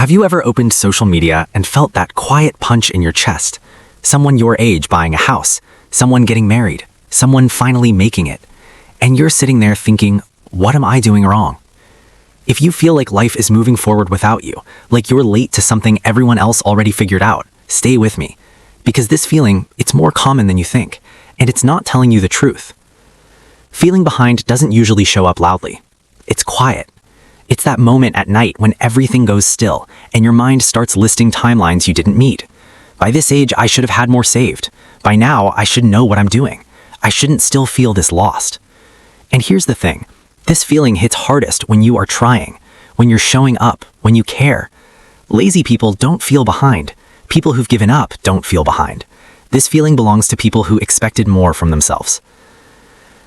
Have you ever opened social media and felt that quiet punch in your chest? Someone your age buying a house, someone getting married, someone finally making it. And you're sitting there thinking, what am I doing wrong? If you feel like life is moving forward without you, like you're late to something everyone else already figured out, stay with me. Because this feeling, it's more common than you think, and it's not telling you the truth. Feeling behind doesn't usually show up loudly. It's quiet. It's that moment at night when everything goes still and your mind starts listing timelines you didn't meet. By this age, I should have had more saved. By now, I should know what I'm doing. I shouldn't still feel this lost. And here's the thing. This feeling hits hardest when you are trying, when you're showing up, when you care. Lazy people don't feel behind. People who've given up don't feel behind. This feeling belongs to people who expected more from themselves.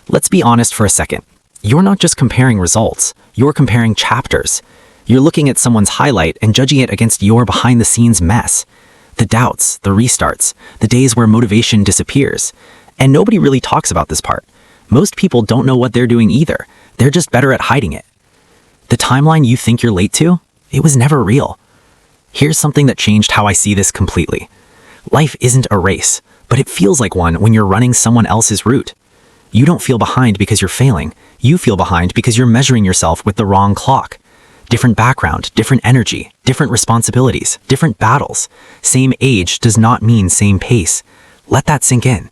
Let's be honest for a second. You're not just comparing results, you're comparing chapters. You're looking at someone's highlight and judging it against your behind-the-scenes mess. The doubts, the restarts, the days where motivation disappears. And nobody really talks about this part. Most people don't know what they're doing either. They're just better at hiding it. The timeline you think you're late to, it was never real. Here's something that changed how I see this completely. Life isn't a race, but it feels like one when you're running someone else's route. You don't feel behind because you're failing. You feel behind because you're measuring yourself with the wrong clock. Different background, different energy, different responsibilities, different battles. Same age does not mean same pace. Let that sink in.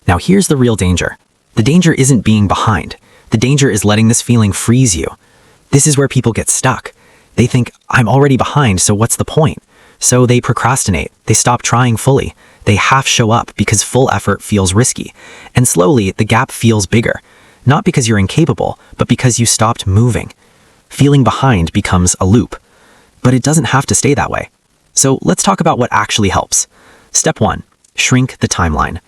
Now here's the real danger. The danger isn't being behind. The danger is letting this feeling freeze you. This is where people get stuck. They think, I'm already behind, so what's the point? So they procrastinate. They stop trying fully. They half show up because full effort feels risky. And slowly, the gap feels bigger. Not because you're incapable, but because you stopped moving. Feeling behind becomes a loop. But it doesn't have to stay that way. So let's talk about what actually helps. Step 1. Shrink the timeline.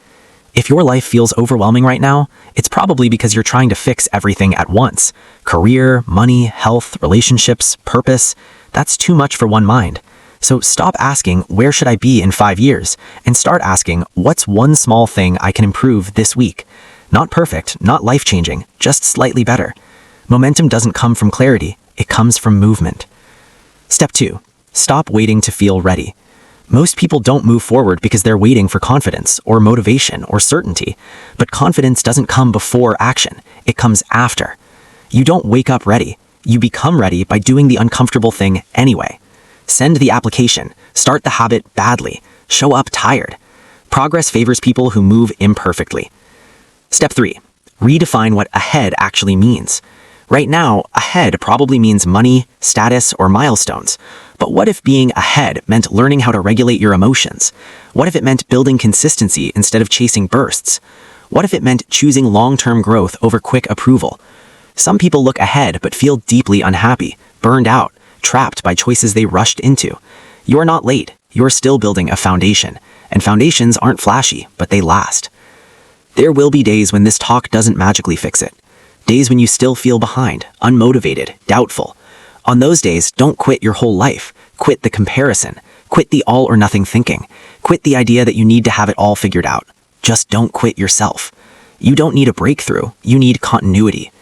If your life feels overwhelming right now, it's probably because you're trying to fix everything at once. Career, money, health, relationships, purpose. That's too much for one mind. So stop asking, where should I be in 5 years? And start asking, what's one small thing I can improve this week? Not perfect, not life-changing, just slightly better. Momentum doesn't come from clarity, it comes from movement. Step 2. Stop waiting to feel ready. Most people don't move forward because they're waiting for confidence, or motivation, or certainty. But confidence doesn't come before action, it comes after. You don't wake up ready. You become ready by doing the uncomfortable thing anyway. Send the application, start the habit badly, show up tired. Progress favors people who move imperfectly. Step 3. Redefine what ahead actually means. Right now, ahead probably means money, status, or milestones. But what if being ahead meant learning how to regulate your emotions? What if it meant building consistency instead of chasing bursts? What if it meant choosing long-term growth over quick approval? Some people look ahead but feel deeply unhappy, burned out, trapped by choices they rushed into. You're not late, you're still building a foundation. And foundations aren't flashy, but they last. There will be days when this talk doesn't magically fix it. Days when you still feel behind, unmotivated, doubtful. On those days, don't quit your whole life. Quit the comparison. Quit the all or nothing thinking. Quit the idea that you need to have it all figured out. Just don't quit yourself. You don't need a breakthrough, you need continuity.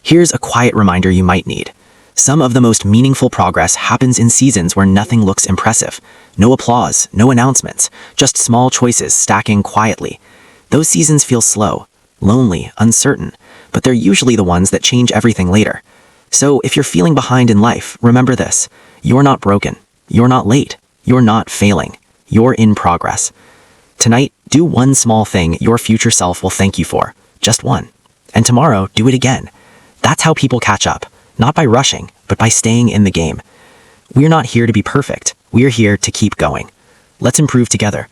Here's a quiet reminder you might need. Some of the most meaningful progress happens in seasons where nothing looks impressive. No applause, no announcements, just small choices stacking quietly. Those seasons feel slow, lonely, uncertain, but they're usually the ones that change everything later. So if you're feeling behind in life, remember this. You're not broken. You're not late. You're not failing. You're in progress. Tonight, do one small thing your future self will thank you for. Just one. And tomorrow, do it again. That's how people catch up. Not by rushing, but by staying in the game. We're not here to be perfect. We're here to keep going. Let's improve together.